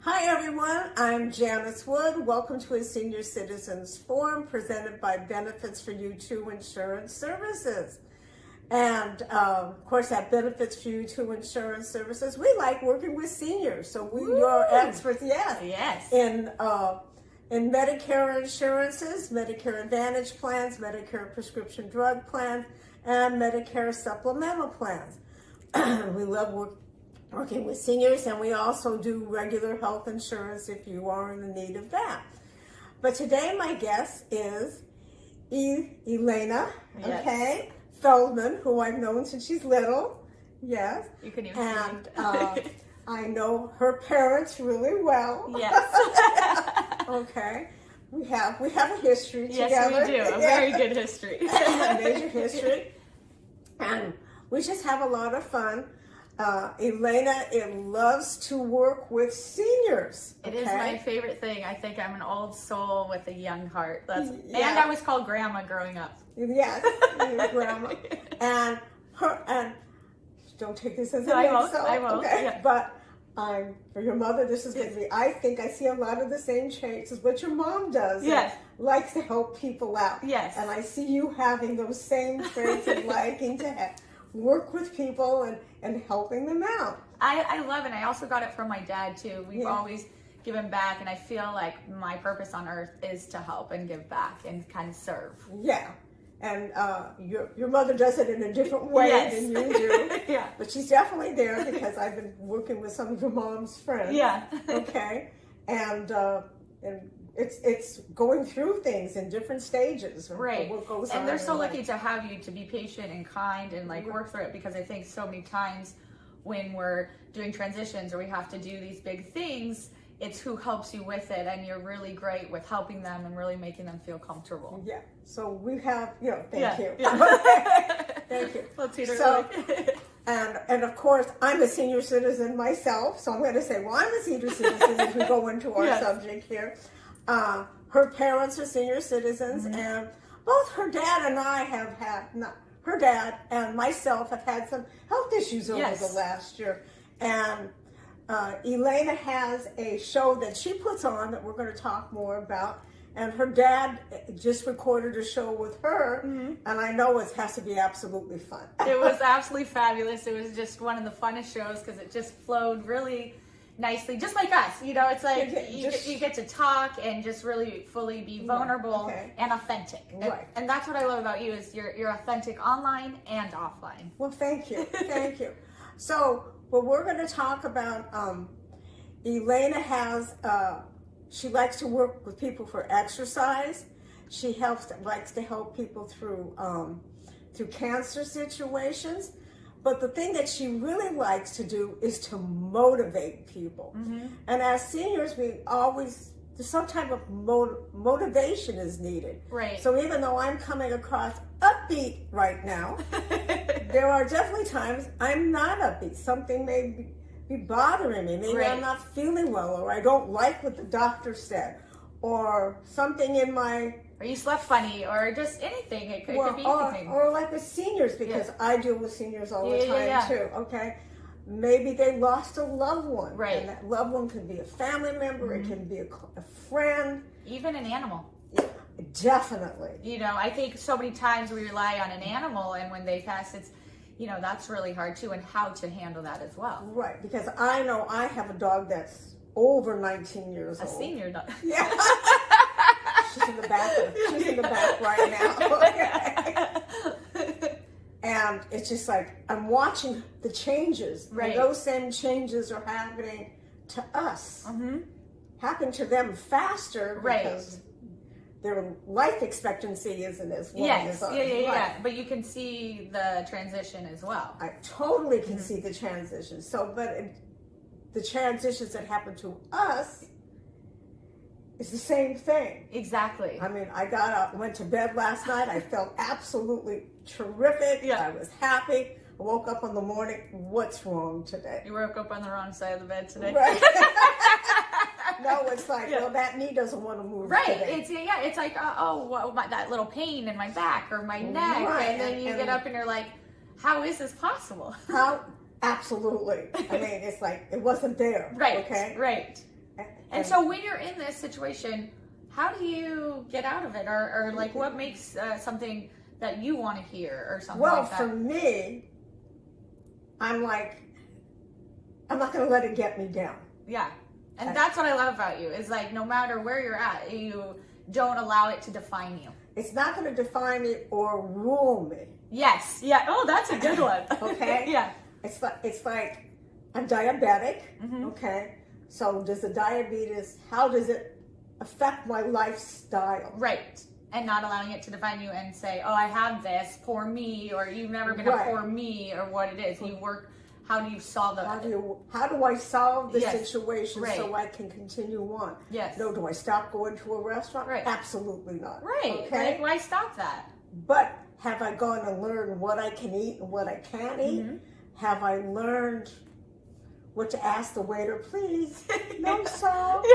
Hi everyone, I'm Janice Wood. Welcome to a Senior Citizens Forum presented by Benefits for You 2 Insurance Services. And of course at Benefits for You 2 Insurance Services, we like working with seniors. So you're experts, Yes. in Medicare insurances, Medicare Advantage plans, Medicare prescription drug plans, and Medicare supplemental plans. We love working with seniors, and we also do regular health insurance if you are in the need of that. But today my guest is Elana, Yes. Feldman, who I've known since she's little. Yes. You can even And I know her parents really well. Yes. Okay. We have a history together. Yes, we do. A very good history. A major history. And we just have a lot of fun. Elana loves to work with seniors. It is my favorite thing. I think I'm an old soul with a young heart. And Yeah. I was called Grandma growing up. Yes, your grandma. And don't take this as an I won't. insult. I won't. Okay? Yeah. But for your mother, this is going to be, I think I see a lot of the same traits as what your mom does. Yes. Likes to help people out. Yes. And I see you having those same traits of liking to work with people and helping them out. I love it. I also got it from my dad too. We've Yeah. always given back, and I feel like my purpose on earth is to help and give back and kind of serve. Yeah. And your mother does it in a different way than you do. Yeah. But she's definitely there because I've been working with some of your mom's friends. Yeah. Okay. And it's going through things in different stages. Right. What goes on And they're so in life. lucky to have you to be patient and kind and like work through it, because I think so many times when we're doing transitions or we have to do these big things, it's who helps you with it, and you're really great with helping them and really making them feel comfortable. Yeah. So we have, thank you. Yeah. Thank you. Let's hear it. So, and of course, I'm a senior citizen myself, so I'm going to say, well, I'm a senior citizen as we go into our subject here. Her parents are senior citizens, and both her dad and I have had, her dad and myself have had some health issues over the last year. And Elana has a show that she puts on that we're going to talk more about. And her dad just recorded a show with her, and I know it has to be absolutely fun. It was absolutely fabulous. It was just one of the funnest shows because it just flowed really nicely, just like us. It's like you get to talk and just really fully be vulnerable and authentic. Right. And that's what I love about you is you're authentic online and offline. Well, thank you. Thank you. So what we're going to talk about, Elana has... she likes to work with people for exercise. She likes to help people through cancer situations. But the thing that she really likes to do is to motivate people. And as seniors, there's some type of motivation is needed. Right. So even though I'm coming across upbeat right now, there are definitely times I'm not upbeat. Something may be bothering me. Maybe I'm not feeling well, or I don't like what the doctor said, or something in my... Or you slept funny, or just anything. It could be anything. Or like with seniors, because I deal with seniors all the time too, okay? Maybe they lost a loved one. Right. And that loved one can be a family member, it can be a friend. Even an animal. Yeah, definitely. I think so many times we rely on an animal, and when they pass, it's... that's really hard too, and how to handle that as well. Right, because I know I have a dog that's over 19 years old. A senior dog. Yeah. She's in the back. She's in the back right now. Okay. And it's just like I'm watching the changes. Right. And those same changes are happening to us. Happen to them faster because their life expectancy isn't as long as ours. Yeah. But you can see the transition as well. I totally can see the transition. So, the transitions that happen to us is the same thing. Exactly. I mean, I got up, went to bed last night. I felt absolutely terrific. Yeah. I was happy. I woke up in the morning. What's wrong today? You woke up on the wrong side of the bed today. Right. No, it's like, well, that knee doesn't want to move today. It's like, that little pain in my back or my neck. Right. And then you get up and you're like, how is this possible? How? Absolutely. I mean, it's like, it wasn't there. Right. Okay. Right. And so when you're in this situation, how do you get out of it? Or like, what makes something that you want to hear or something like that? Well, for me, I'm like, I'm not going to let it get me down. Yeah. And that's what I love about you, is like, no matter where you're at, you don't allow it to define you. It's not going to define me or rule me. Yes. Yeah. Oh, that's a good one. Okay? Yeah. It's like I'm diabetic. Mm-hmm. Okay? So does the diabetes, how does it affect my lifestyle? Right. And not allowing it to define you and say, oh, I have this, poor me, or you've never been a poor me, or what it is. You work, how do you solve that? How do I solve the Yes. situation Right. so I can continue on? Yes. No, do I stop going to a restaurant? Right. Absolutely not. Right. Okay? Like, why stop that? But have I gone and learned what I can eat and what I can't eat? Mm-hmm. Have I learned what to ask the waiter, please? No salt.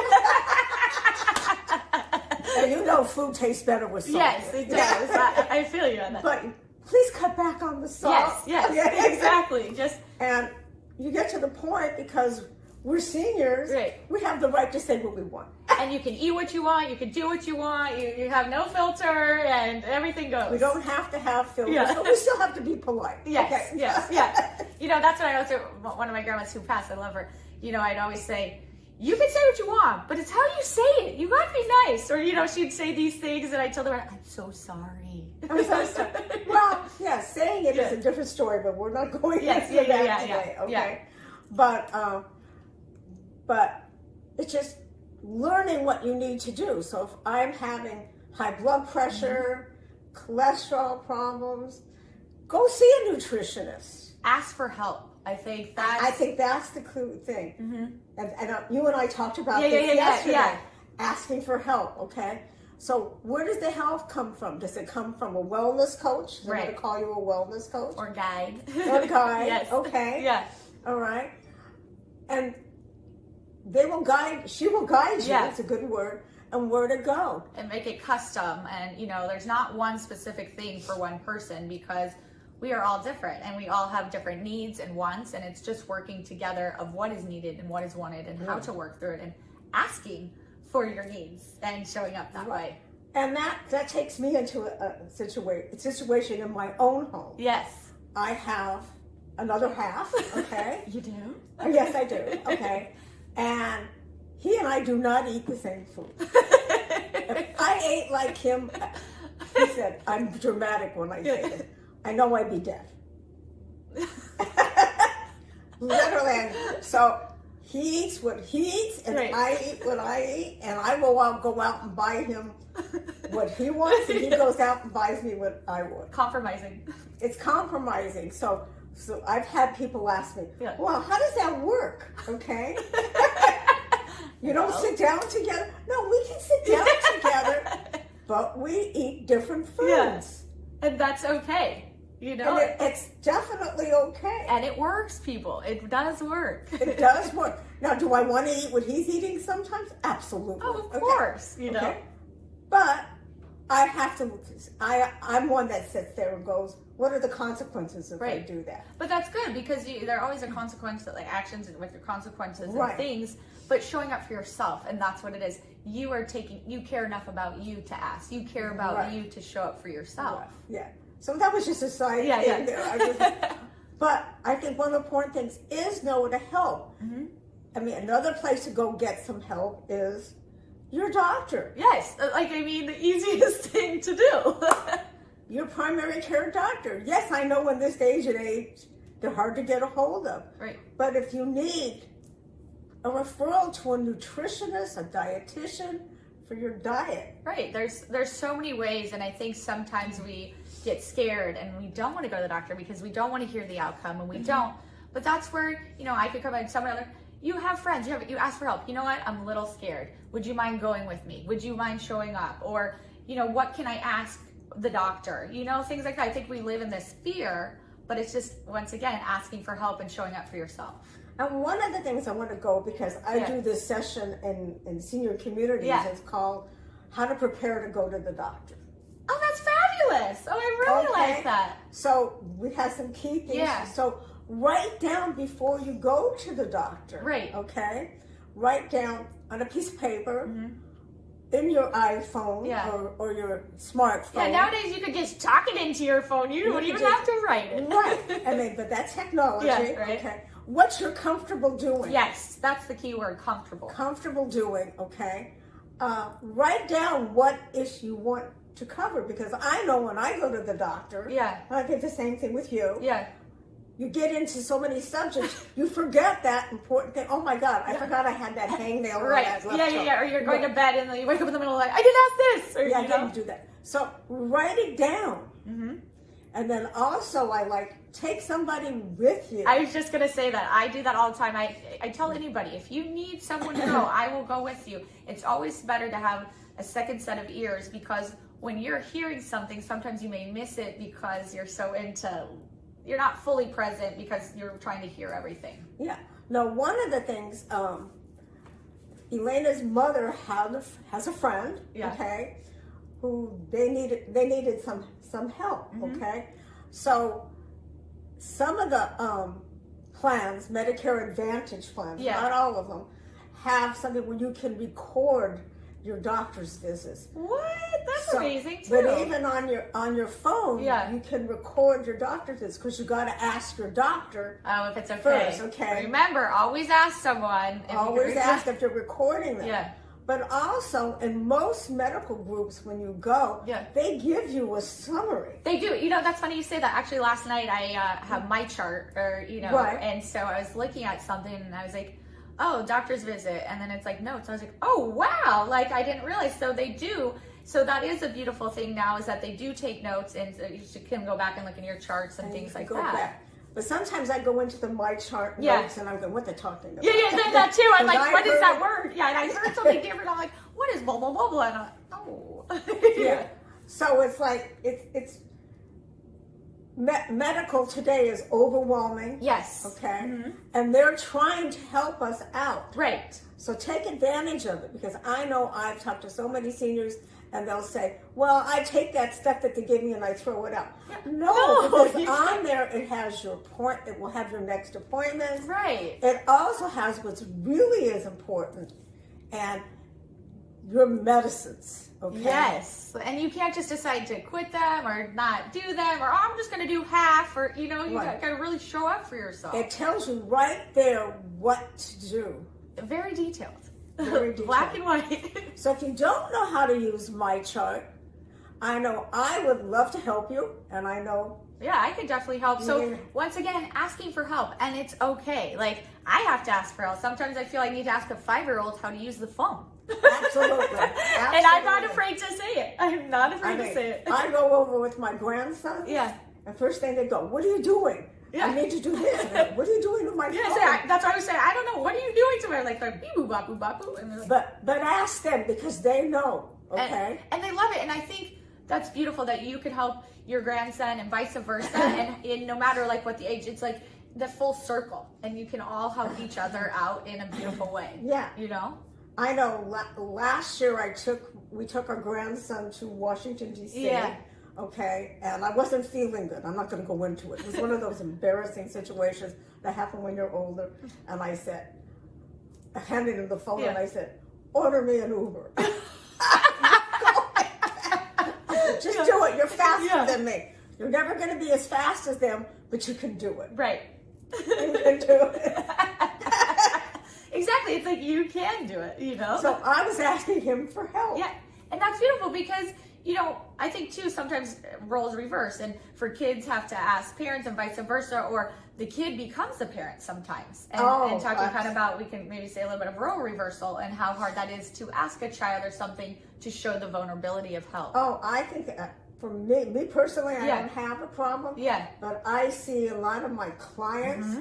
And you know food tastes better with salt. Yes, it does. I feel you on that. But please cut back on the salt. Yes, exactly. Just And you get to the point, because we're seniors, Right. we have the right to say what we want. and you can eat what you want, you can do what you want, you have no filter, and everything goes. We don't have to have filters, Yeah. but we still have to be polite. Yes, Okay? yes, yeah. You know, that's what I also, one of my grandmas who passed, I love her, you know, I'd always say, you can say what you want, but it's how you say it. You gotta be nice. Or, you know, she'd say these things, and I told her, I'm so sorry. I'm so sorry. Well, yeah, saying it is a different story, but we're not going into that today, okay? Yeah. But it's just learning what you need to do. So if I'm having high blood pressure, cholesterol problems, go see a nutritionist. Ask for help. I think that's the clue thing. Mm-hmm. And you and I talked about this yesterday. Yeah. Asking for help, okay? So where does the help come from? Does it come from a wellness coach? They're going to call you a wellness coach? Or guide. Or guide, Yes. okay. Yeah. All right. And she will guide you, Yeah. it's a good word, and where to go. And make it custom. And, you know, there's not one specific thing for one person, because we are all different and we all have different needs and wants, and it's just working together of what is needed and what is wanted and how to work through it, and asking for your needs and showing up that way. And that takes me into a situation in my own home. Yes. I have another half, okay? You do? Yes, I do, okay. And he and I do not eat the same food. If I ate like him, he said, I'm dramatic when I say this, I know I'd be dead. Literally. So he eats what he eats, and I eat what I eat, and I will go out and buy him what he wants, and he goes out and buys me what I want. Compromising. It's compromising. So I've had people ask me, well, how does that work? Okay. You don't sit down together. No, we can sit down together, but we eat different foods. Yes. And that's okay. You know? And it's definitely okay. And it works, people. It does work. It does work. Now, do I want to eat what he's eating sometimes? Absolutely. Oh, of course. You know? Okay. But I have to, I'm one that sits there and goes, what are the consequences if I do that? But that's good, because there always are consequences, like actions with your consequences and things, but showing up for yourself, and that's what it is. You care enough about you to ask. You care about you to show up for yourself. Yeah. So that was just a side thing there. But I think one of the important things is know to help. Mm-hmm. I mean, another place to go get some help is your doctor. Yes. Like, I mean, the easiest thing to do. Your primary care doctor. Yes, I know in this day and age, they're hard to get a hold of. Right. But if you need a referral to a nutritionist, a dietitian for your diet. Right. There's so many ways, and I think sometimes we get scared and we don't want to go to the doctor because we don't want to hear the outcome, and we don't. But that's where, you know, I could come and someone other. You have friends. You ask for help. You know what? I'm a little scared. Would you mind going with me? Would you mind showing up? Or, you know, what can I ask the doctor? You know, things like that. I think we live in this fear, but it's just, once again, asking for help and showing up for yourself. And one of the things I want to go, because I do this session in senior communities, it's called How to Prepare to Go to the Doctor. Oh, that's fabulous. Oh, I really like that. So we have some key things. Yeah. So write down before you go to the doctor. Right. Okay? write down on a piece of paper Mm-hmm. in your iPhone Yeah. or your smartphone. Yeah, nowadays you could just talk it into your phone. You don't even have to write it. Right. I mean, but that's technology. Yeah, right. Okay. What you're comfortable doing. Yes, that's the key word, comfortable. Comfortable doing, okay? Write down what issue you want to cover, because I know when I go to the doctor, Yeah. I did the same thing with you. Yeah. You get into so many subjects, you forget that important thing. Oh my God, I forgot I had that hangnail. Right. On that left Yeah. shoulder. Or you're going to bed and then you wake up in the middle of the night. I didn't ask this. Or, Yeah, I you know? didn't do that. So write it down. Mm-hmm. And then also I take somebody with you. I was just going to say that. I do that all the time. I tell anybody, if you need someone to go, I will go with you. It's always better to have a second set of ears, because when you're hearing something, sometimes you may miss it because you're so you're not fully present because you're trying to hear everything. Yeah. Now, one of the things, Elena's mother has a friend, Yeah. okay, who they needed some help, okay? So some of the plans, Medicare Advantage plans, Yeah. not all of them, have something where you can record your doctor's visits. What? That's So- amazing too. But even on your phone, Yeah. you can record your doctor's visits, because you got to ask your doctor. If it's okay. First, okay. Remember, always ask someone. If Always ask if they're recording them. Yeah. But also, in most medical groups, when you go, Yeah. they give you a summary. They do. You know, that's funny you say that. Actually, last night I have my chart, Right. and so I was looking at something and I was like, oh, doctor's visit. And then it's like notes. I was like, oh, wow. Like, I didn't realize. So they do. So that is a beautiful thing now, is that they do take notes, and so you can go back and look in your charts and things like Go that. back. But sometimes I go into my chart Yeah. notes and I'm going, what they're talking about. Yeah, that too. I'm 'Cause like, I what is heard- that word? Yeah, and I heard something different. I'm like, what is blah, blah, blah, blah? And I'm like, oh. Yeah. So it's like, it's medical today is overwhelming. Yes. Okay. Mhm. And they're trying to help us out. Right. So take advantage of it, because I know I've talked to so many seniors and they'll say, well, I take that stuff that they give me and I throw it out. No, No, because you on there it has your point, it will have your next appointment. Right. It also has what's really is important, and your medicines, okay? Yes. And you can't just decide to quit them or not do them, or, oh, I'm just going to do half, or, you Right. got to really show up for yourself. It tells you right there what to do. Very detailed. Very detailed. Black and white. So if you don't know how to use my chart, I know I would love to help you, and I know Yeah, I could definitely help. So Yeah. once again, asking for help, and it's okay. Like, I have to ask for help. Sometimes I feel I need to ask a 5-year-old how to use the phone. Absolutely. And I'm not afraid to say it. I'm not afraid to say it. I go over with my grandson. Yeah. And first thing they go, what are you doing? Yeah. I need to do this. And I go, what are you doing with my Yeah, phone? that's what I was saying. I don't know. What are you doing to her? Like beep boop bop boop bop boop. And they're like, But ask them, because they know, okay? and they love it. And I think that's beautiful that you could help your grandson and vice versa. and no matter like what the age, it's like the full circle, and you can all help each other out in a beautiful way. Yeah. You know? I know last year we took our grandson to Washington, D.C. Yeah. Okay, and I wasn't feeling good. I'm not going to go into it. It was one of those embarrassing situations that happen when you're older. And I said, I handed him the phone and I said, order me an Uber. Just do it. You're faster than me. You're never going to be as fast as them, but you can do it. Right. You can do it. Exactly. It's like you can do it, you know? So I was asking him for help. Yeah. And that's beautiful because, you know, I think too, sometimes roles reverse, and for kids have to ask parents and vice versa, or the kid becomes the parent sometimes. And, and talking kind of about, we can maybe say a little bit of role reversal and how hard that is to ask a child or something to show the vulnerability of help. Oh, I think for me personally, I don't have a problem. Yeah. But I see a lot of my clients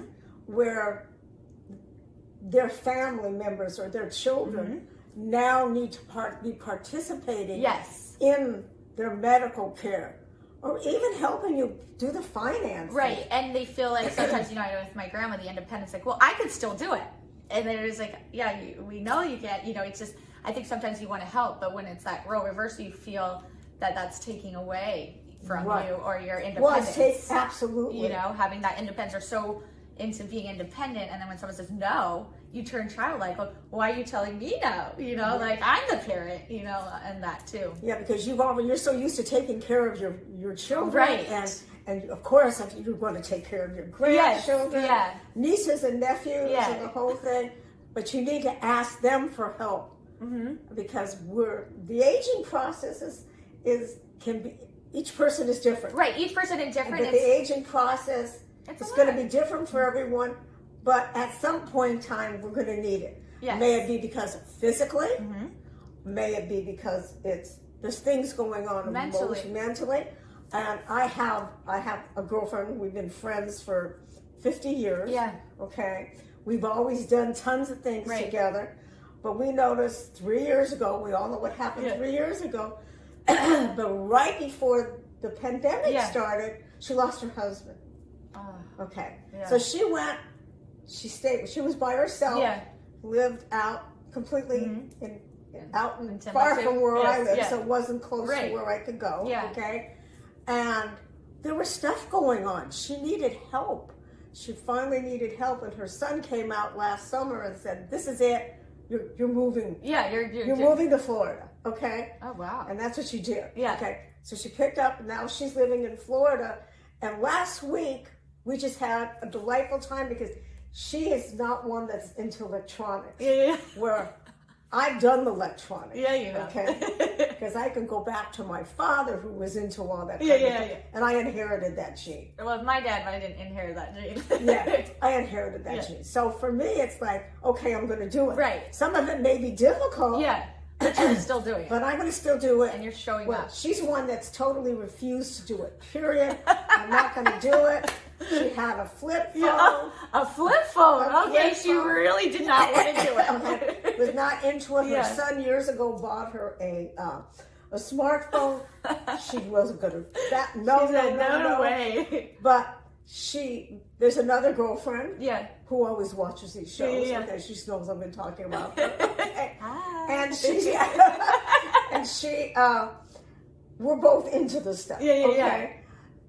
where their family members or their children now need to be participating in their medical care, or even helping you do the finance. Right. And they feel like sometimes, you know, with my grandma, the independence, like, well, I could still do it. And then it's like, yeah, we know you can. You know, it's just, I think sometimes you want to help, but when it's that role reversal, you feel that that's taking away from you or your independence. Well, absolutely. You know, having that independence, or so into being independent, and then when someone says no, you turn childlike. Like, why are you telling me no? You know, like I'm the parent, you know, and that too. Yeah, because you're so used to taking care of your children. Right. And of course, if you want to take care of your grandchildren, nieces and nephews, and the whole thing. But you need to ask them for help, because the aging process can be, each person is different. Right, each person is different. But the aging process is going to be different for everyone. But at some point in time, we're going to need it. Yes. May it be because of physically, may it be because there's things going on mentally. And I have a girlfriend. We've been friends for 50 years. Yeah. Okay. We've always done tons of things together. But we noticed 3 years ago, we all know what happened 3 years ago, but right before the pandemic started, she lost her husband. Okay. Yeah. So she was by herself, lived out completely far from where I live, so it wasn't close to where I could go. Yeah. Okay. And there was stuff going on. She needed help. She finally needed help, and her son came out last summer and said, "This is it. You're moving. Yeah, you're moving to Florida." Okay. Oh wow. And that's what she did. Yeah. Okay. So she picked up, and now she's living in Florida. And last week we just had a delightful time because she is not one that's into electronics. Yeah. Where I've done the electronics. Yeah, you know. Okay. Because I can go back to my father who was into all that kind of thing. And I inherited that gene. Well, my dad, but I didn't inherit that gene. Yeah, I inherited that gene. So for me, it's like, okay, I'm going to do it. Right. Some of it may be difficult. Yeah. But you're still doing it. But I'm going to still do it. And you're showing up. She's one that's totally refused to do it, period. I'm not going to do it. She had a flip phone. Yeah, a flip phone. Okay, she really did not want to do it. Okay. Was not into it. Her son years ago bought her a smartphone. She wasn't going to. No way. But there's another girlfriend. Yeah. Who always watches these shows. Yeah. Okay, she knows I've been talking about her. Okay. And she we're both into this stuff. Yeah. Okay.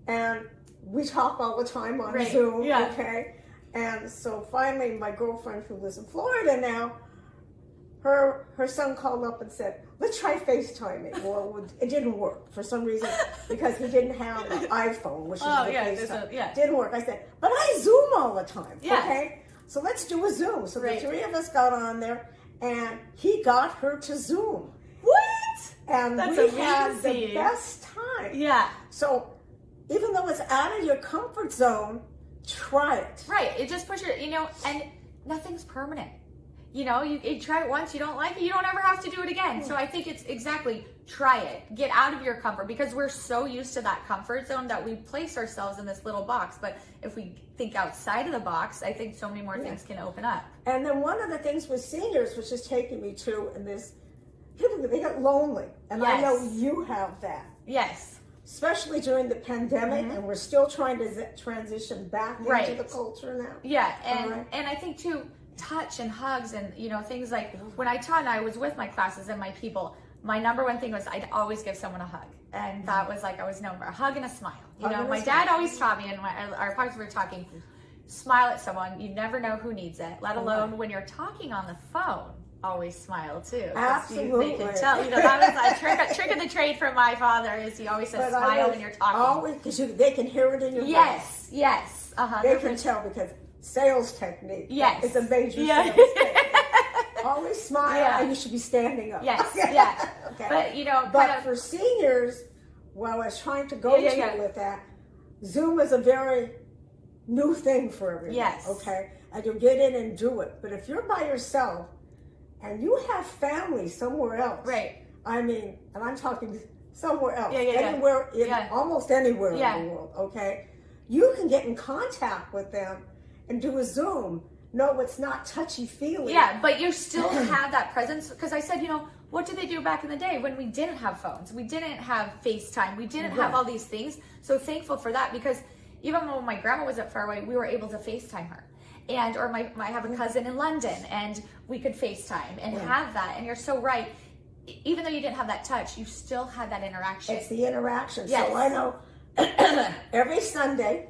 And we talk all the time on Zoom. Yeah. Okay. And so finally, my girlfriend who lives in Florida now, her son called up and said, "Let's try FaceTiming." Well, it didn't work for some reason because he didn't have an iPhone, which is FaceTime. Didn't work. I said, "But I Zoom all the time." Yeah. Okay. So let's do a Zoom. So the three of us got on there, and he got her to Zoom. What? And we had the best time. Yeah. So even though it's out of your comfort zone, try it. Right. It just pushes and nothing's permanent. You try it once, you don't like it, you don't ever have to do it again. So I think it's exactly, try it. Get out of your comfort, because we're so used to that comfort zone that we place ourselves in this little box. But if we think outside of the box, I think so many more things can open up. And then one of the things with seniors, which is taking me to, and this, people, they get lonely. And I know you have that. Yes. Especially during the pandemic, and we're still trying to transition back into the culture now. Yeah, and I think too, touch and hugs and things like when I taught and I was with my classes and my people, my number one thing was I'd always give someone a hug, and that was like I was known for a hug and a smile. My dad always taught me, and our parents were talking, smile at someone. You never know who needs it, let alone when you're talking on the phone. Always smile too. Absolutely. They can tell. That was a trick of the trade from my father. Is he always says smile when you're talking. Always, because they can hear it in your voice. Yes. They can tell because sales technique. Yes. It's a major sales technique. Always smile, and you should be standing up. Yes. Yeah. Okay. But for seniors, I was trying to go with that, Zoom is a very new thing for everyone. Yes. Okay. And you get in and do it. But if you're by yourself and you have family somewhere else, right? I mean, and I'm talking somewhere else, anywhere, almost anywhere in the world. Okay. You can get in contact with them and do a Zoom. No, it's not touchy-feely. Yeah, but you still have that presence. Because I said, what did they do back in the day when we didn't have phones? We didn't have FaceTime. We didn't have all these things. So thankful for that, because even when my grandma was up far away, we were able to FaceTime her. Or I have a cousin in London, and we could FaceTime and have that. And you're so right. Even though you didn't have that touch, you still had that interaction. It's the interaction. Yes. So I know every Sunday,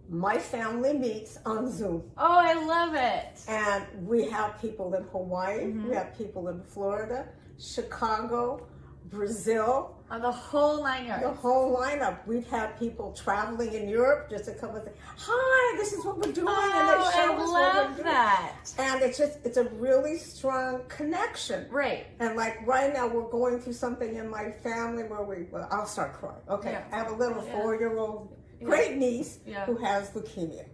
my family meets on Zoom. Oh, I love it. And we have people in Hawaii, we have people in Florida, Chicago, Brazil. The whole 9 yards. The whole lineup. We've had people traveling in Europe just to come and say, hi, this is what we're doing. And they show us what we're doing. That. And it's a really strong connection. Right. And like right now we're going through something in my family where I'll start crying. Okay. Yeah. I have a little 4-year-old Yeah. great niece Yeah. who has leukemia.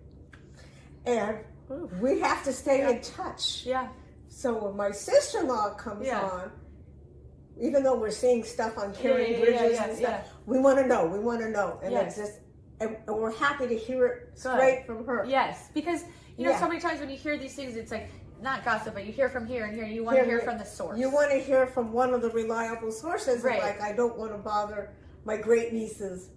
And we have to stay in touch. Yeah. So when my sister-in-law comes on, even though we're seeing stuff on Carrying Bridges and stuff, we want to know. And it's just, and we're happy to hear it straight from her. Yes, because, you know, so many times when you hear these things, it's like, not gossip, but you hear from here and here, you want to hear from the source. You want to hear from one of the reliable sources. Right. Like, I don't want to bother my great niece's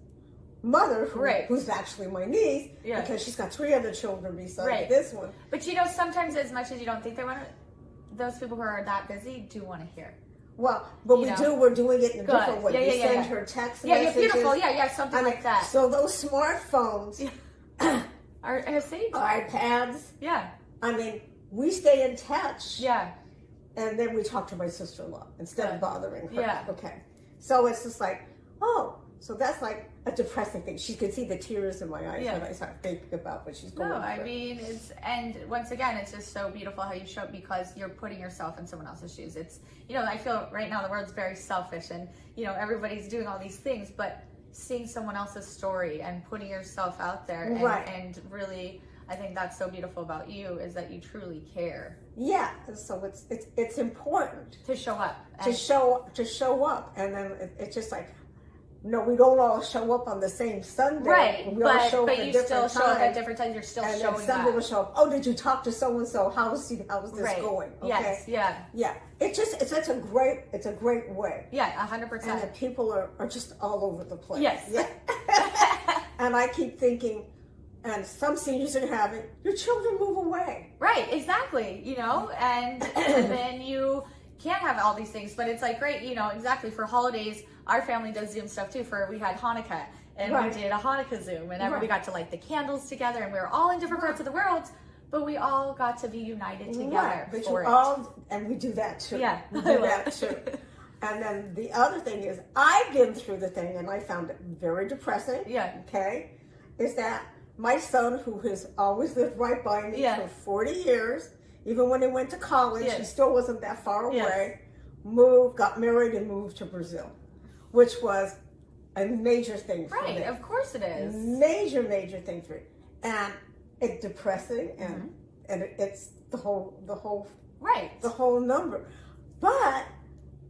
mother, who's actually my niece, because she's got 3 other children besides this one. But, you know, sometimes as much as you don't think they want to, those people who are that busy do want to hear. Well, but we're doing it in a different way. We send her text messages. Yeah, beautiful. Yeah, something like that. So those smartphones, are saved. iPads. Yeah. I mean, we stay in touch. Yeah. And then we talk to my sister-in-law instead of bothering her. Yeah. Okay. So it's just like, oh, so that's like a depressing thing. She could see the tears in my eyes when I start thinking about what she's going through. No, I mean, and once again, it's just so beautiful how you show up because you're putting yourself in someone else's shoes. It's, you know, I feel right now the world's very selfish and, you know, everybody's doing all these things, but seeing someone else's story and putting yourself out there and really, I think that's so beautiful about you is that you truly care. Yeah, so it's important to show up. To show up, and then it's just like, no, we don't all show up on the same Sunday. Right, we all show up but you still show up at different times. You're still and showing up. And somebody will show up. Oh, did you talk to so and so? How's this going? Okay. Yes. Yeah. It's a great way. Yeah, 100%. And the people are just all over the place. Yes. Yeah. And I keep thinking, and some seniors are having your children move away. Right. Exactly. You know, and then you can't have all these things, but it's like great. You know, exactly for holidays. Our family does Zoom stuff too. We had Hanukkah and we did a Hanukkah Zoom and everybody got to light the candles together and we were all in different parts of the world, but we all got to be united together and we do that too. Yeah. We do that too. And then the other thing is I've been through the thing and I found it very depressing. Yeah. Okay. Is that my son, who has always lived right by me for 40 years, even when he went to college, he still wasn't that far away, got married and moved to Brazil. Which was a major thing for me. Right, of course it is. Major thing for me. And it's depressing and it's the whole number. But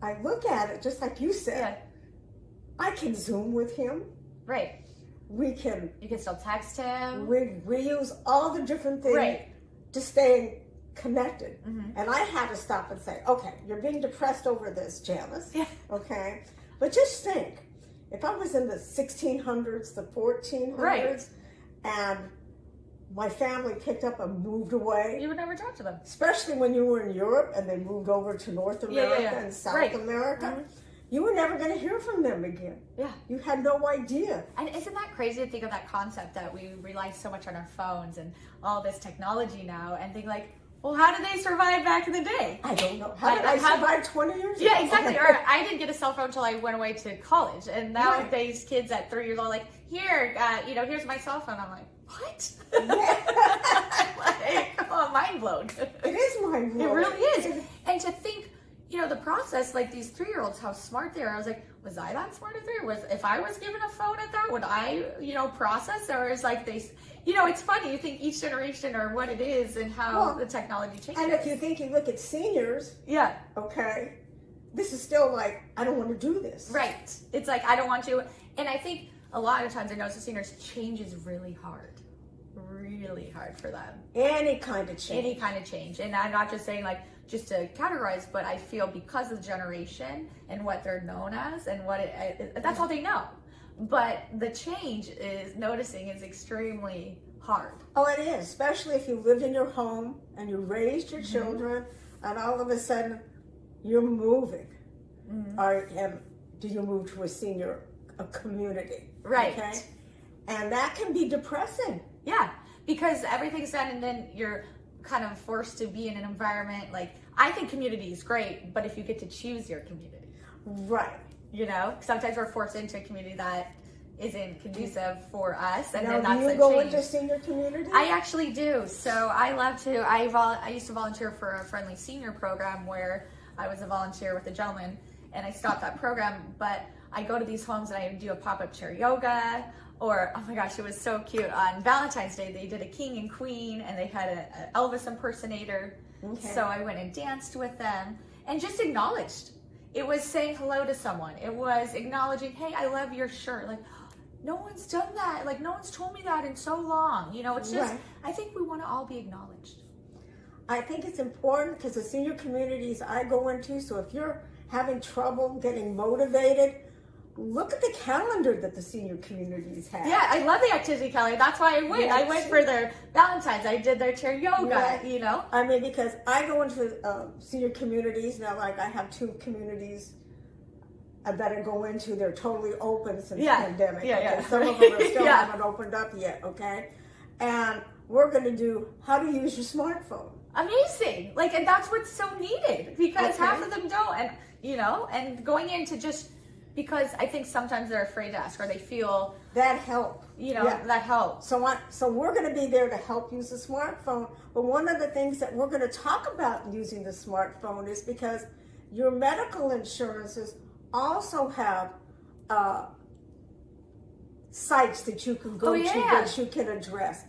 I look at it just like you said. I can Zoom with him. Right. You can still text him. We use all the different things to stay connected. And I had to stop and say, okay, you're being depressed over this, Janice. Yeah. Okay. But just think, if I was in the 1600s, the 1400s, and my family picked up and moved away. You would never talk to them. Especially when you were in Europe and they moved over to North America and South America. You were never going to hear from them again. Yeah. You had no idea. And isn't that crazy to think of that concept that we rely so much on our phones and all this technology now and think like, well, how did they survive back in the day? I don't know. How did I survive 20 years ago? Yeah, exactly. Or I didn't get a cell phone until I went away to college. And nowadays kids at 3 years old are like, here, here's my cell phone. I'm like, what? I'm mind blown. It is mind blowing. It really is. And to think, the process, like these 3-year-olds, how smart they are. I was like, was I that smart at 3? If I was given a phone at that, would I, process? Or is like they, it's funny. You think each generation or what it is and how the technology changes. And if you look at seniors. Yeah. Okay. This is still like, I don't want to do this. Right. It's like, I don't want to. And I think a lot of times I notice seniors, change is really hard for them. Any kind of change. And I'm not just saying like, just to categorize, but I feel because of the generation and what they're known as and what that's all they know. But the change is extremely hard. Oh, it is, especially if you lived in your home and you raised your children and all of a sudden you're moving. And do you move to a community? Right. Okay? And that can be depressing. Yeah, because everything's done and then you're kind of forced to be in an environment, like, I think community is great, but if you get to choose your community. Right. You know, sometimes we're forced into a community that isn't conducive for us, and now, then that's do you go into senior community? I actually do. So I love to. I used to volunteer for a friendly senior program where I was a volunteer with a gentleman, and I stopped that program. But I go to these homes and I do a pop-up chair yoga, or oh my gosh, it was so cute. On Valentine's Day, they did a king and queen, and they had an Elvis impersonator. Okay. So I went and danced with them, and just acknowledged. It was saying hello to someone. It was acknowledging, hey, I love your shirt. Like, no one's done that. Like, no one's told me that in so long. You know, it's just, right. I think we want to all be acknowledged. I think it's important because the senior communities I go into, so if you're having trouble getting motivated, look at the calendar that the senior communities have. Yeah, I love the activity calendar. That's why I went. Yeah, I went for their Valentine's. I did their chair yoga, right. You know. I mean, because I go into senior communities now, like I have 2 communities that I go into. They're totally open since the pandemic. Yeah, okay? yeah. Some of them are still haven't opened up yet, okay? And we're going to do how to use your smartphone. Amazing. Like, and that's what's so needed because half of them don't. And, you know, and going into just, because I think sometimes they're afraid to ask or they feel that help. You know, that helps. So we're going to be there to help use the smartphone. But one of the things that we're going to talk about using the smartphone is because your medical insurances also have sites that you can go to that you can address,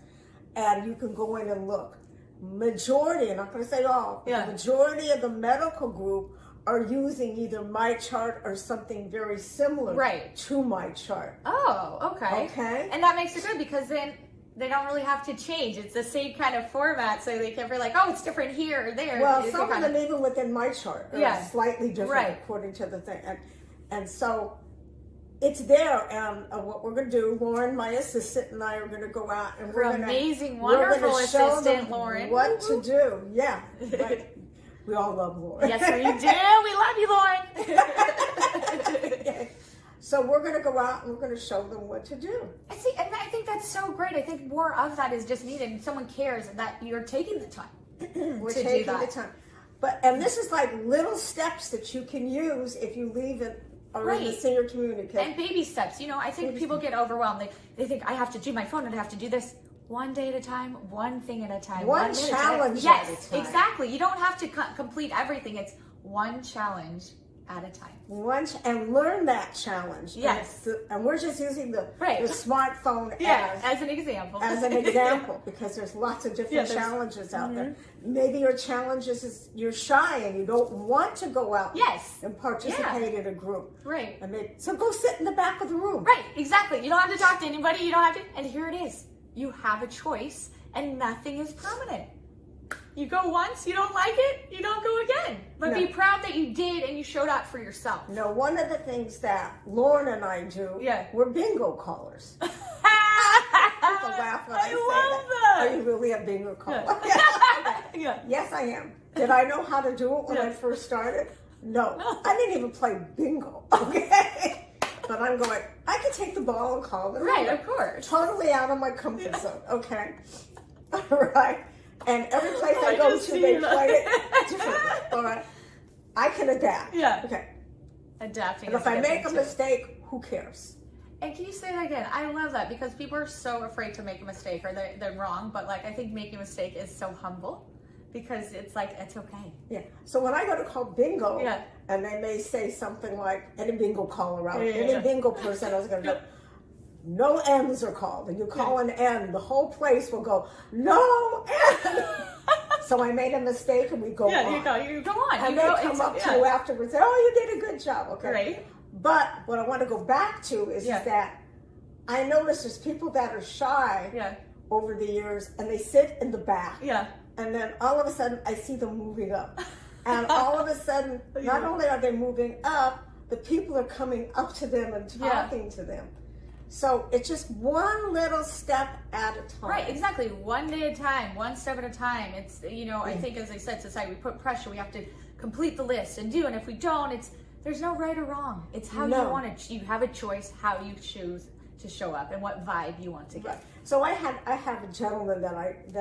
and you can go in and look. Majority, I'm not going to say all, the majority of the medical group are using either MyChart or something very similar to MyChart. Oh, okay. Okay. And that makes it good because then they don't really have to change. It's the same kind of format, so they can be like, oh, it's different here or there. Well, some of them even within MyChart are slightly different according to the thing. And so it's there. And what we're going to do, Lauren, my assistant, and I are going to go out and we're going to amazing, wonderful assistant, Lauren, what to do. Yeah. Right. We all love Lauren. Yes, we do. We love you, Lauren. Okay. So we're going to go out and we're going to show them what to do. I see, and I think that's so great. I think more of that is just needed. And someone cares that you're taking the time we're taking the time. And this is like little steps that you can use if you leave it or in the senior community. And baby steps. You know, I think people get overwhelmed. They think, I have to do my phone and I have to do this. One day at a time, one thing at a time. One challenge at a time. Yes, exactly. You don't have to complete everything. It's one challenge at a time. And learn that challenge. Yes. And we're just using the smartphone as an example. As an example, because there's lots of different challenges out there. Maybe your challenge is you're shy and you don't want to go out and participate in a group. Right. So go sit in the back of the room. Right, exactly. You don't have to talk to anybody. You don't have to. And here it is. You have a choice and nothing is permanent. You go once, you don't like it, you don't go again. But be proud that you did and you showed up for yourself. No, one of the things that Lauren and I do, we're bingo callers. People laugh when I say that. Are you really a bingo caller? Yes, I am. Did I know how to do it when I first started? No. I didn't even play bingo. Okay. But I'm going, I could take the ball and call it. Right, of course. Totally out of my comfort zone. Okay. All right. And every place I go to, they play it differently. All right. I can adapt. Yeah. Okay. Adapting. And if I make a mistake, who cares? And can you say that again? I love that because people are so afraid to make a mistake or they're wrong. But like, I think making a mistake is so humble because it's like, it's okay. Yeah. So when I go to call bingo, and they may say something like, any bingo caller out, any bingo person I was going to go, no M's are called. And you call an M, the whole place will go, no M. So I made a mistake and we go on. You go on. And they come up to you afterwards and say, oh, you did a good job. Okay. Right. But what I want to go back to is that I notice there's people that are shy over the years and they sit in the back. Yeah. And then all of a sudden I see them moving up. And all of a sudden, not only are they moving up, the people are coming up to them and talking to them. So it's just one little step at a time. Right, exactly. One day at a time, one step at a time. It's, you know, I think as I said, society, we put pressure. We have to complete the list and do. And if we don't, there's no right or wrong. It's how you want it. You have a choice how you choose to show up and what vibe you want to get. Right. So I have a gentleman that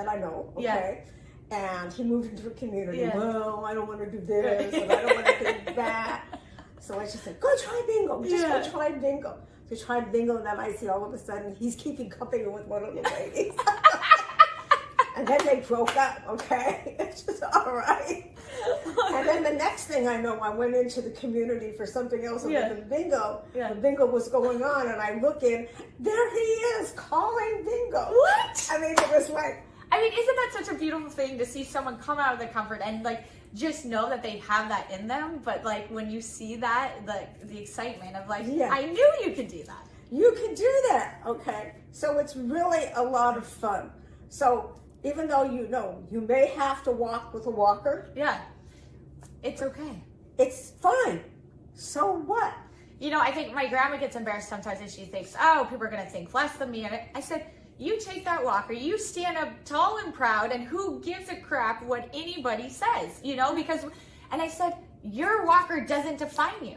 I know, okay? And he moved into a community. Yeah. Well, I don't want to do this, and I don't want to do that. So I just said, go try bingo. Just go try bingo. So he tried bingo, and then I see all of a sudden he's keeping company with one of the ladies. And then they broke up, okay? It's just all right. And then the next thing I know, I went into the community for something else other than bingo. The bingo was going on, and I look in, there he is, calling bingo. What? I mean, it was like... I mean, isn't that such a beautiful thing to see someone come out of the comfort and like just know that they have that in them? But like when you see that, the excitement of like, I knew you could do that. You can do that, okay? So it's really a lot of fun. So even though you may have to walk with a walker. Yeah, it's okay. It's fine. So what? You know, I think my grandma gets embarrassed sometimes and she thinks, oh, people are going to think less than me. And I said, you take that walker, you stand up tall and proud, and who gives a crap what anybody says, because, and I said, your walker doesn't define you,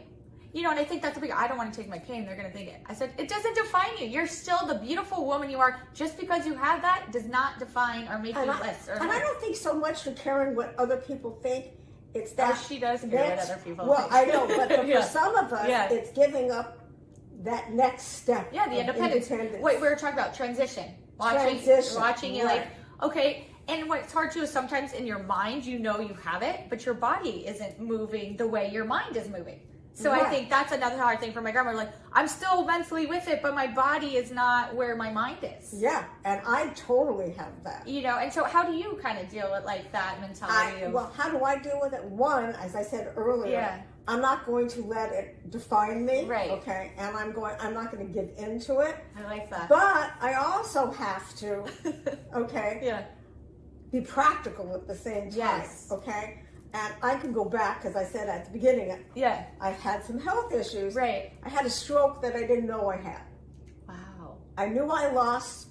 and I think that's the big, I don't want to take my pain, they're going to think it. I said, it doesn't define you. You're still the beautiful woman you are. Just because you have that does not define or make you less. And I don't think so much for caring what other people think. It's that she does care what other people think. Well, I know, but for some of us, it's giving up that next step. Yeah, the independence. Wait, we were talking about transition. Watching it like, okay. And what's hard too is sometimes in your mind, you have it, but your body isn't moving the way your mind is moving. So I think that's another hard thing for my grandma. Like, I'm still mentally with it, but my body is not where my mind is. Yeah, and I totally have that. And so how do you kind of deal with like that mentality? Well, how do I deal with it? One, as I said earlier, I'm not going to let it define me. Right. Okay. And I'm not going to give into it. I like that. But I also have to, okay. Yeah. Be practical at the same time. Yes. Okay. And I can go back, as I said at the beginning. I had some health issues. Right. I had a stroke that I didn't know I had. Wow. I knew I lost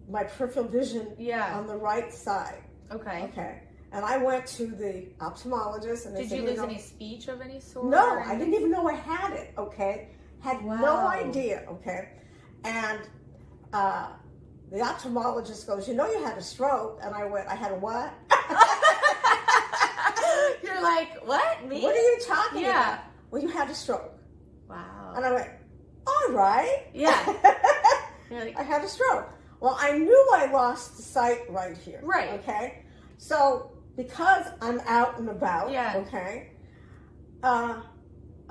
my peripheral vision on the right side. Okay. Okay. And I went to the ophthalmologist, and they said, did you lose any speech of any sort? No, I didn't even know I had it. Okay, had no idea. Okay, and the ophthalmologist goes, you had a stroke, and I went, I had a what? You're like, what? Me? What are you talking about? Well, you had a stroke. Wow. And I went, all right. Yeah. You're like, I had a stroke. Well, I knew I lost the sight right here. Right. Okay, so. Because I'm out and about, okay, I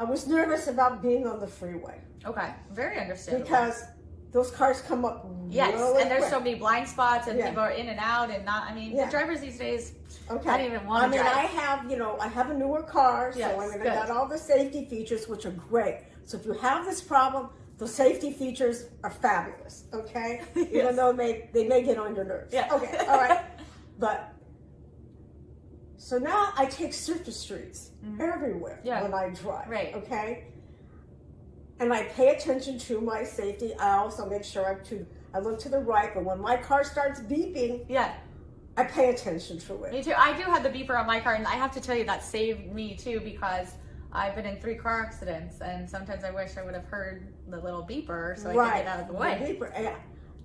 was nervous about being on the freeway. Okay, very understandable. Because those cars come up really and there's quick. so many blind spots, and people are in and out, and the drivers these days, I don't even want to drive. I have a newer car, so I got all the safety features, which are great. So if you have this problem, the safety features are fabulous, okay? Even though they may get on your nerves. Yeah. Okay, all right. But so now I take surface streets everywhere when I drive, okay? And I pay attention to my safety. I also make sure I look to the right, but when my car starts beeping, I pay attention to it. Me too. I do have the beeper on my car, and I have to tell you that saved me too, because I've been in 3 car accidents, and sometimes I wish I would have heard the little beeper so I could get out of the way. The beeper,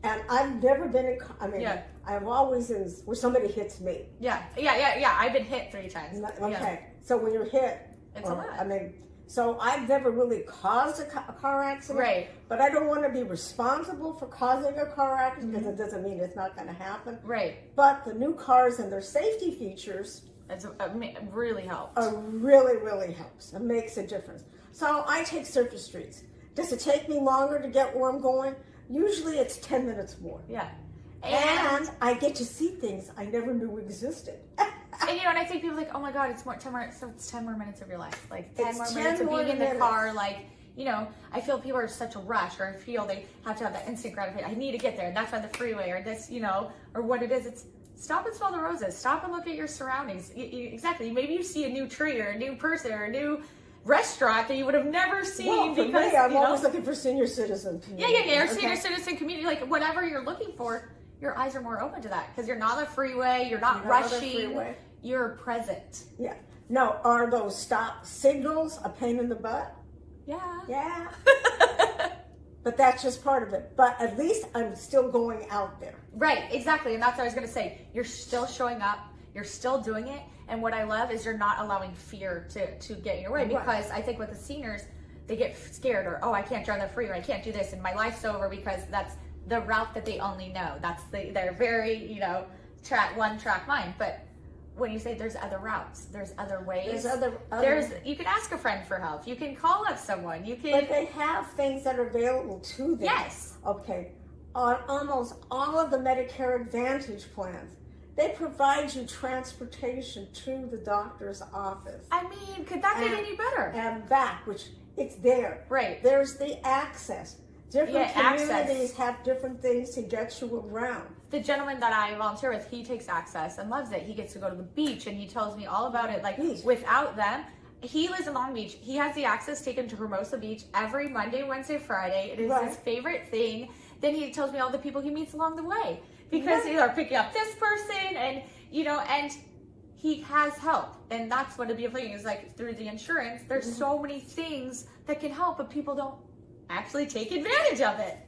And I've never been in, I'm always in where somebody hits me. Yeah. I've been hit 3 times. Okay. So when you're hit, it's a lot. So I've never really caused a car accident. Right. But I don't want to be responsible for causing a car accident, because it doesn't mean it's not going to happen. Right. But the new cars and their safety features really helps. Really helps. It makes a difference. So I take surface streets. Does it take me longer to get where I'm going? Usually it's 10 minutes more. Yeah. And I get to see things I never knew existed. And I think people are like, oh my God, it's 10 more, so it's 10 more minutes of your life. Like 10 it's more 10 minutes of being in the car. Like, I feel people are in such a rush, or I feel they have to have that instant gratification. I need to get there. And that's on the freeway, or this, or what it is. It's stop and smell the roses. Stop and look at your surroundings. Exactly. Maybe you see a new tree or a new person or a new restaurant that you would have never seen. Well, for because me, I'm always looking for senior citizen community. Or senior citizen community, like whatever you're looking for, your eyes are more open to that, because you're not on the freeway, you're not rushing, you're present. Yeah. Now, are those stop signals a pain in the butt? Yeah. Yeah. But that's just part of it. But at least I'm still going out there. Right, exactly. And that's what I was going to say. You're still showing up. You're still doing it. And what I love is you're not allowing fear to get in your way. Because I think with the seniors, they get scared or, oh, I can't drive the freeway. I can't do this. And my life's over because that's the route that they only know. They're very, one track mind. But when you say there's other routes, there's other ways. You can ask a friend for help. You can call up someone. But they have things that are available to them. Yes. Okay. On almost all of the Medicare Advantage plans, they provide you transportation to the doctor's office. I mean, could that get any better? And back, which it's there. Right. There's the access. Different communities have different things to get you around. The gentleman that I volunteer with, he takes access and loves it. He gets to go to the beach and he tells me all about it. Like, without them, he lives in Long Beach. He has the access taken to Hermosa Beach every Monday, Wednesday, Friday. It is his favorite thing. Then he tells me all the people he meets along the way because they're picking up this person and, and he has help. And that's what the beautiful thing is, like, through the insurance, there's so many things that can help, but people don't actually take advantage of it.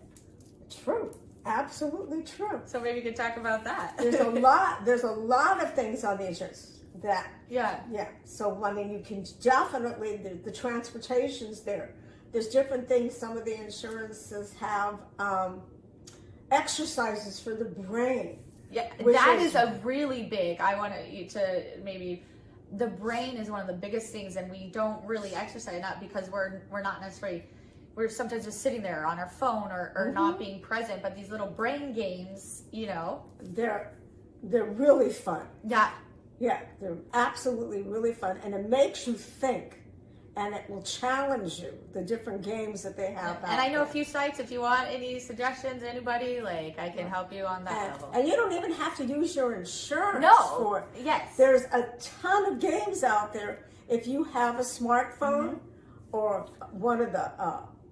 True. Absolutely true. So maybe you could talk about that. There's a lot of things on the insurance that so I mean, you can definitely the transportation's there. There's different things. Some of the insurances have exercises for the brain. Yeah, that is a really big. I want you to maybe. The brain is one of the biggest things, and we don't really exercise that because we're not necessarily. We're sometimes just sitting there on our phone or not being present, but these little brain games, they're really fun. Yeah. Yeah, they're absolutely really fun. And it makes you think, and it will challenge you, the different games that they have. And I know a few sites, if you want any suggestions, anybody, like, I can help you on that level. And you don't even have to use your insurance for it. Yes. There's a ton of games out there. If you have a smartphone or one of the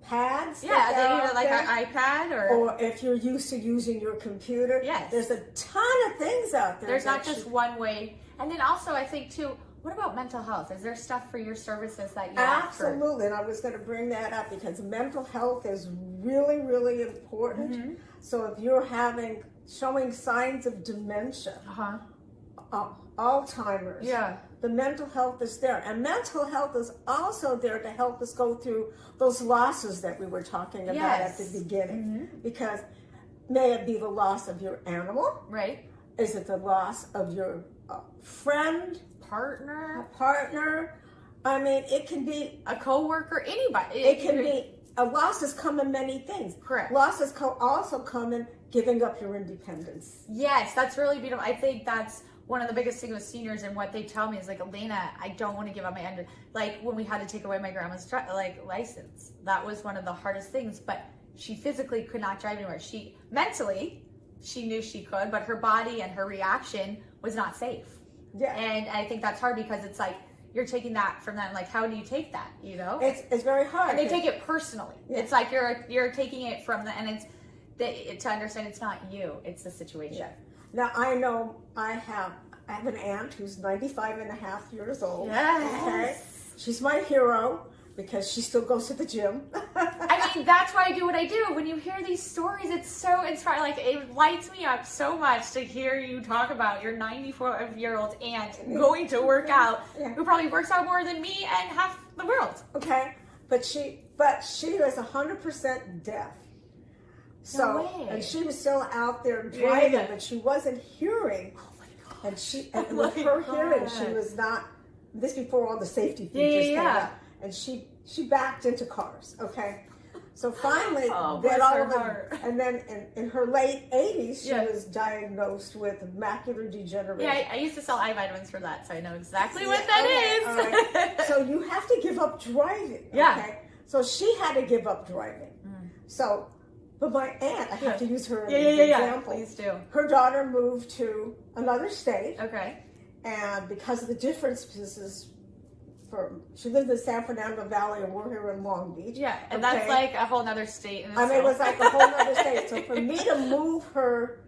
pads. Yeah, they like an iPad or if you're used to using your computer. Yes. There's a ton of things out there. There's not just one way. And then also I think too, what about mental health? Is there stuff for your services that you offer? Absolutely. And I was going to bring that up because mental health is really, really important. So if you're showing signs of dementia, Alzheimer's, the mental health is there. And mental health is also there to help us go through those losses that we were talking about at the beginning. Because may it be the loss of your animal? Right. Is it the loss of your friend? Partner? I mean, it can be a coworker, anybody. It can be, a loss has come in many things. Correct. Losses also come in giving up your independence. Yes, that's really beautiful. I think that's one of the biggest things with seniors, and what they tell me is like, Elena, I don't want to give up my like when we had to take away my grandma's license. That was one of the hardest things, but she physically could not drive anywhere. She mentally, she knew she could, but her body and her reaction was not safe. Yeah. And I think that's hard because it's like you're taking that from them. Like, how do you take that? It's very hard. And they take it personally. Yeah. It's like you're taking it from them, and it's to understand it's not you, it's the situation. Yeah. Now, I know I have an aunt who's 95 and a half years old. Yes. Okay? She's my hero because she still goes to the gym. I mean, that's why I do what I do. When you hear these stories, it's so inspiring. Like, it lights me up so much to hear you talk about your 94-year-old aunt going to work out, who probably works out more than me and half the world. Okay. But she was 100% deaf. So, and she was still out there driving, but she wasn't hearing. Oh my God. And with her hearing, she was not, this before all the safety features came out. And she backed into cars, okay? So finally, and then in her late 80s, she was diagnosed with macular degeneration. Yeah, I used to sell eye vitamins for that, so I know exactly what that is. All right. So you have to give up driving, okay? So she had to give up driving. So, but my aunt, I have to use her as an example. Please do. Her daughter moved to another state. Okay. And because of the differences, she lived in the San Fernando Valley and we're here in Long Beach. Yeah, and that's like a whole nother state. It was like a whole other state. So for me to move her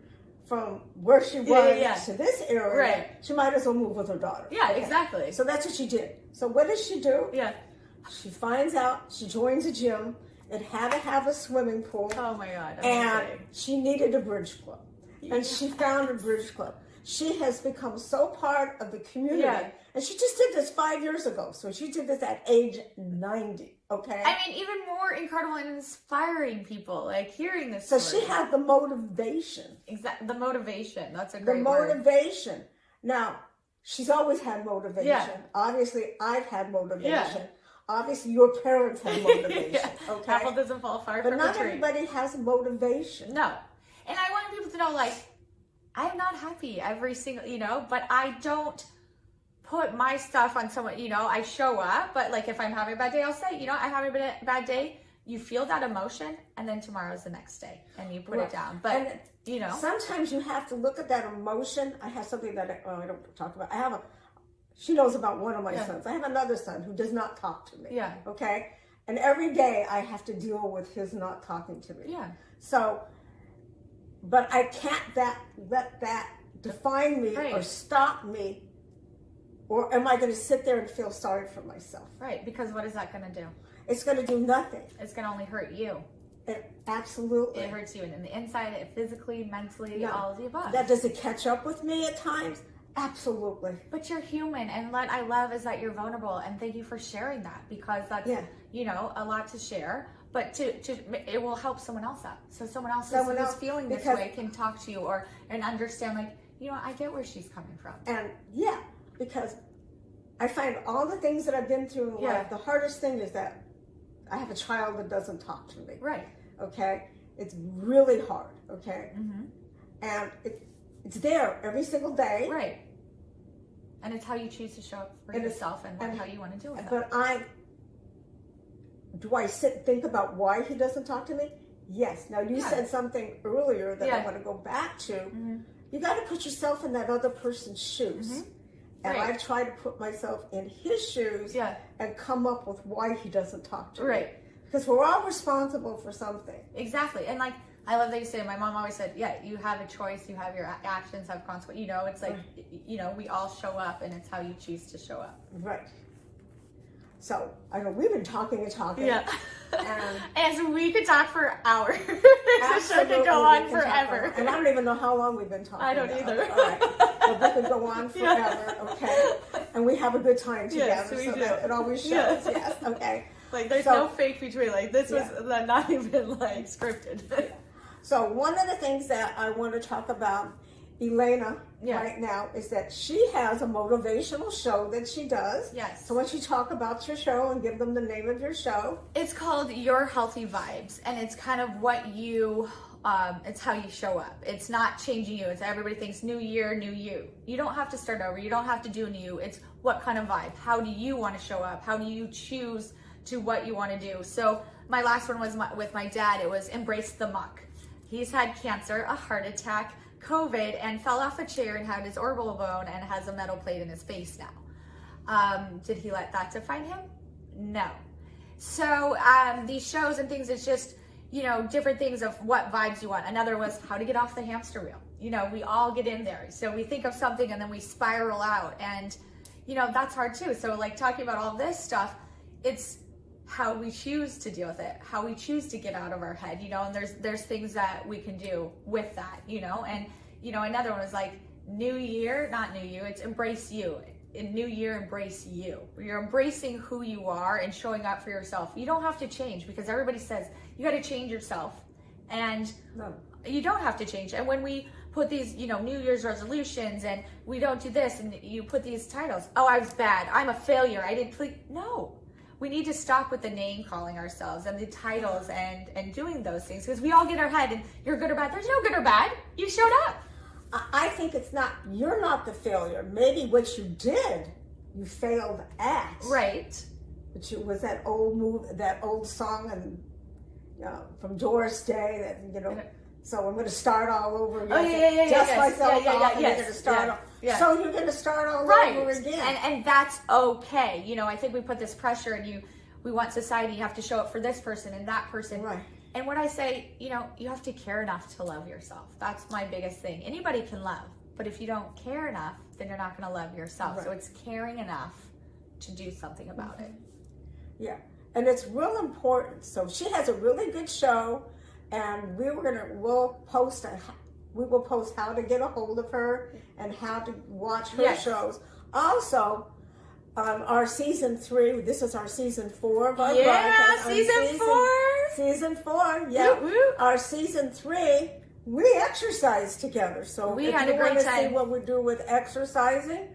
from where she was to this area, she might as well move with her daughter. Yeah, exactly. So that's what she did. So what does she do? Yeah. She finds out, she joins a gym, It had to have a swimming pool. Oh my God. And Amazing. she needed a bridge club. And she found a bridge club. She has become so part of the community. Yeah. And she just did this 5 years ago. So she did this at age 90. Okay? I mean, even more incredible and inspiring people, like hearing this So story. she had the motivation. The motivation. That's a The great word. motivation. Now, she's always had motivation. Yeah. Obviously, I've had motivation. Yeah. Obviously, your parents had motivation. Yeah. Okay? Apple doesn't fall far But from not the tree. everybody has motivation. No. And I want people to know, like, I'm not happy every single, but I don't put my stuff on someone, I show up, but like if I'm having a bad day, I'll say, I'm having a bad day. You feel that emotion, and then tomorrow's the next day, and you put it down. But, sometimes you have to look at that emotion. I have something that I don't talk about. She knows about one of my sons. I have another son who does not talk to me. Yeah. Okay? And every day I have to deal with his not talking to me. Yeah. So, but I can't let that define me or stop me. Or am I going to sit there and feel sorry for myself? Right, because what is that going to do? It's going to do nothing. It's going to only hurt you. Absolutely. It hurts you in the inside, physically, mentally, all of the above. Does it catch up with me at times? Absolutely. But you're human, and what I love is that you're vulnerable, and thank you for sharing that, because that's, a lot to share. But it will help someone else out. So someone else who's feeling this way can talk to you and understand, like, I get where she's coming from. And because I find all the things that I've been through in life, the hardest thing is that I have a child that doesn't talk to me. Right. Okay? It's really hard. Okay? Mm-hmm. And it's there every single day. Right. And it's how you choose to show up for yourself and how you want to deal with it. But do I sit and think about why he doesn't talk to me? Yes. Now, you said something earlier that I want to go back to. Mm-hmm. You got to put yourself in that other person's shoes. Mm-hmm. And I try to put myself in his shoes and come up with why he doesn't talk to me. Right. Because we're all responsible for something. Exactly. And like, I love that you say, my mom always said, you have a choice, you have your actions, have consequences. It's like, we all show up, and it's how you choose to show up. Right. So, I know we've been talking and talking. Yeah. And so we could talk for hours. The show could go on forever. And I don't even know how long we've been talking. I don't either. All right. But we could go on forever, okay? And we have a good time together. Yes, we do. That it always shows, yes, okay. Like, there's no fake between, like, this was not even, like, scripted. So one of the things that I want to talk about, Elana, right now, is that she has a motivational show that she does. Yes. So why don't you talk about your show and give them the name of your show? It's called Your Healthy Vibes, and it's kind of what you, it's how you show up. It's not changing you. It's everybody thinks new year, new you. You don't have to start over. You don't have to do new. It's what kind of vibe. How do you want to show up? How do you choose to what you want to do? So my last one was with my dad. It was embrace the muck. He's had cancer, a heart attack, COVID, and fell off a chair and had his orbital bone and has a metal plate in his face now. Did he let that define him? No. So these shows and things, it's just, different things of what vibes you want. Another was how to get off the hamster wheel. We all get in there. So we think of something and then we spiral out, and, that's hard too. So like talking about all this stuff, it's how we choose to deal with it, how we choose to get out of our head, and there's things that we can do with that, and, another one is like new year, not new you, it's embrace you. In new year, embrace you. You're embracing who you are and showing up for yourself. You don't have to change, because everybody says you got to change yourself, and you don't have to change. And when we put these, New Year's resolutions, and we don't do this, and you put these titles, oh, I was bad, I'm a failure, I didn't please. No. We need to stop with the name calling ourselves and the titles and doing those things, because we all get our head and you're good or bad. There's no good or bad. You showed up. I think you're not the failure. Maybe what you did, you failed at. Right. But was that old song and from Doris Day that, so I'm going to start all over again. Dust myself off and you're going to start off. Yeah. So you're going to start all over again. And that's okay. I think we put this pressure, and we want society, you have to show up for this person and that person. Right. And what I say, you have to care enough to love yourself. That's my biggest thing. Anybody can love, but if you don't care enough, then you're not going to love yourself. Right. So it's caring enough to do something about it. Yeah. And it's real important. So she has a really good show, and we will post how to get a hold of her and how to watch her shows. Also, our season 3. This is our season 4 of our broadcast. Season 4. Yeah. Woo-woo. Our season 3. We exercise together. So we if had you a great want to see time. what we do with exercising,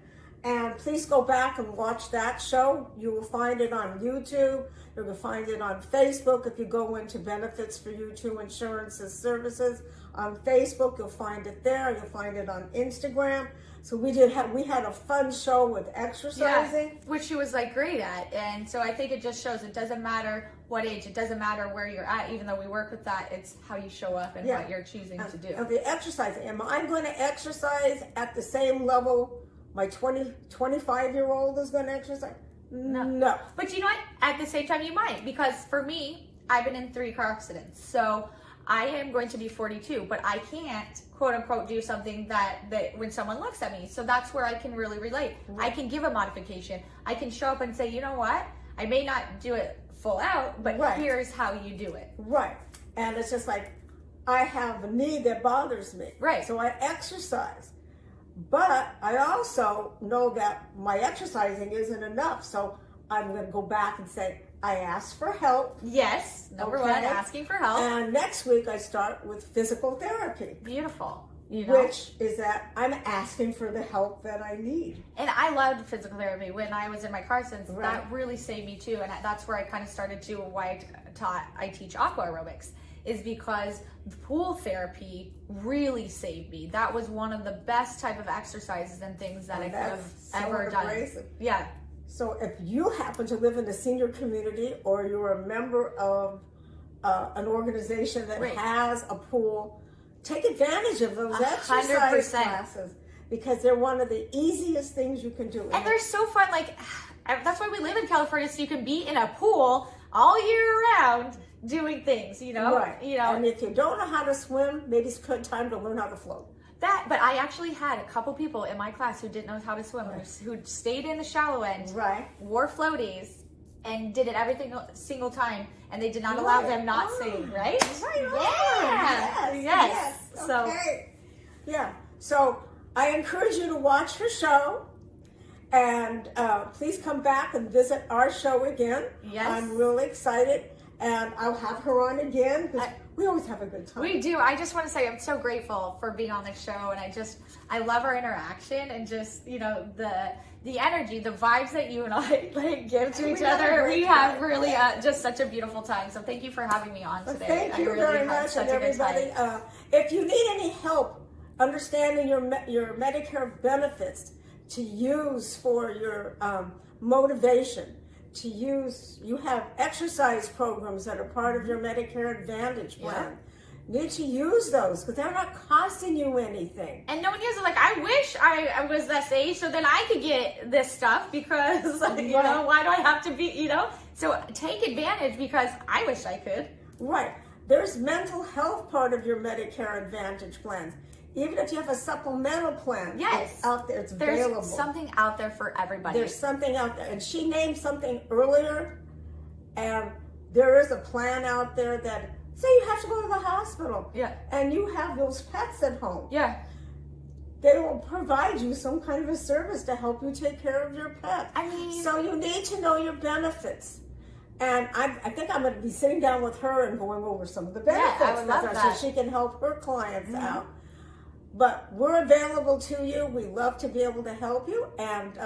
and please go back and watch that show. You will find it on YouTube. You will find it on Facebook. If you go into benefits for U2 insurances services on Facebook, you'll find it there. You'll find it on Instagram. So we had a fun show with exercising, which she was like great at. And so I think it just shows it doesn't matter what age, it doesn't matter where you're at, even though we work with that, it's how you show up and what you're choosing to do. And the exercising, am I going to exercise at the same level my 25-year-old is going to exercise? No. But you know what? At the same time, you might, because for me, I've been in 3 car accidents. So I am going to be 42, but I can't, quote unquote, do something that when someone looks at me. So that's where I can really relate. I can give a modification. I can show up and say, you know what? I may not do it full out, but here's how you do it. Right. And it's just like, I have a knee that bothers me. Right. So I exercise. But I also know that my exercising isn't enough. So I'm going to go back and say, I asked for help. Yes. Number one, asking for help. And next week I start with physical therapy. Beautiful. You know? Which is that I'm asking for the help that I need. And I loved physical therapy when I was in my car accidents. That really saved me too. And that's where I kind of started to why I teach Aqua Aerobics, is because pool therapy really saved me. That was one of the best type of exercises and things that I could have ever done. Yeah. So if you happen to live in the senior community, or you're a member of an organization that has a pool, take advantage of those exercise classes, because they're one of the easiest things you can do. And they're so fun. Like, that's why we live in California, so you can be in a pool all year round doing things, you know? Right. You know? And if you don't know how to swim, maybe it's good time to learn how to float. But I actually had a couple people in my class who didn't know how to swim, who stayed in the shallow end, wore floaties, and did it every single time, and they did not allow them not sing, right? Yes. So, yeah. So I encourage you to watch her show, and please come back and visit our show again. Yes. I'm really excited, and I'll have her on again, because we always have a good time. We do. I just want to say I'm so grateful for being on this show, and I love our interaction, and just, you know, the energy, the vibes that you and I give to each other. We have really just such a beautiful time. So thank you for having me on today. Thank you very much, and everybody. If you need any help understanding your Medicare benefits to use for your motivation, you have exercise programs that are part of your Medicare Advantage plan. You need to use those, because they're not costing you anything. And no one uses it. Like, I wish I was this age so then I could get this stuff, because you know, why do I have to be, you know? So take advantage, because I wish I could. Right. There's mental health part of your Medicare Advantage plans. Even if you have a supplemental plan, it's out there, it's available. There's something out there for everybody. There's something out there. And she named something earlier, and there is a plan out there that, say you have to go to the hospital, and you have those pets at home. Yeah. They will provide you some kind of a service to help you take care of your pet. I mean, so you need to know your benefits. And I think I'm going to be sitting down with her and going over some of the benefits. I would love that. So she can help her clients out. But we're available to you. We love to be able to help you. And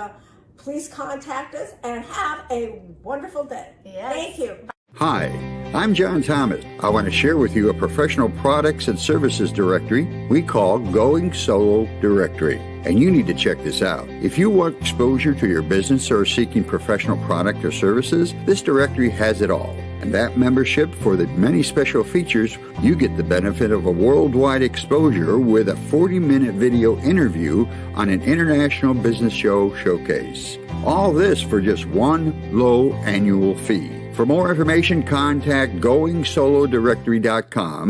please contact us, and have a wonderful day. Yes. Thank you. Hi, I'm John Thomas. I want to share with you a professional products and services directory we call Going Solo Directory. And you need to check this out. If you want exposure to your business or are seeking professional product or services, this directory has it all. And that membership, for the many special features, you get the benefit of a worldwide exposure with a 40-minute video interview on an international business show showcase. All this for just one low annual fee. For more information, contact GoingSoloDirectory.com